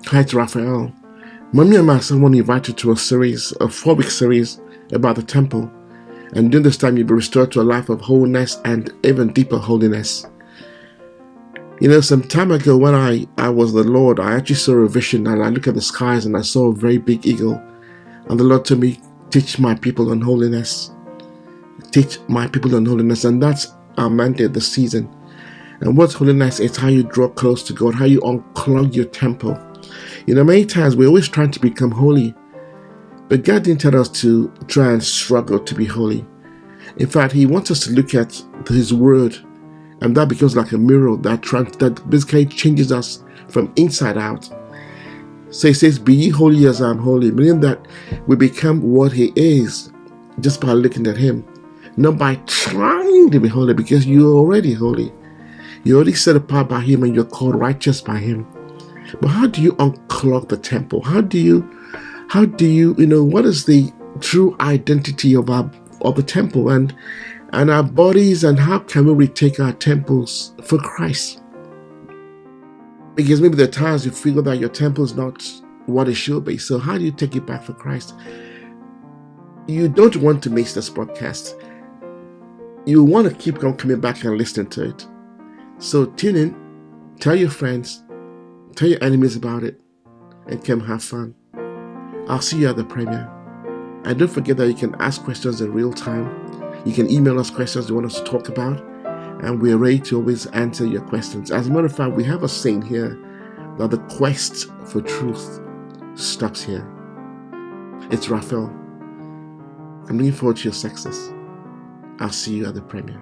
Hi, it's Raphael. Mommy and my son were invited to a 4-week series about the temple. And during this time, you'll be restored to a life of wholeness and even deeper holiness. You know, some time ago when I was the Lord, I actually saw a vision, and I looked at the skies and I saw a very big eagle. And the Lord told me, teach my people on holiness. Teach my people on holiness. And that's our mandate this season. And what's holiness? It's how you draw close to God, how you unclog your temple. You know, many times we're always trying to become holy, but God didn't tell us to try and struggle to be holy. In fact, He wants us to look at His Word, and that becomes like a mirror that basically changes us from inside out. So He says, be ye holy as I am holy, meaning that we become what He is just by looking at Him, not by trying to be holy, because you're already holy. You're already set apart by Him and you're called righteous by Him. But how do you unclog the temple? How do you, what is the true identity of the temple and our bodies, and how can we retake our temples for Christ? Because maybe there are times you feel that your temple is not what it should be. So how do you take it back for Christ? You don't want to miss this podcast. You want to keep on coming back and listening to it. So tune in, tell your friends, tell your enemies about it, and come have fun. I'll see you at the premiere. And don't forget that you can ask questions in real time. You can email us questions you want us to talk about, and we're ready to always answer your questions. As a matter of fact, we have a saying here that the quest for truth stops here. It's Raphael. I'm looking forward to your success. I'll see you at the premiere.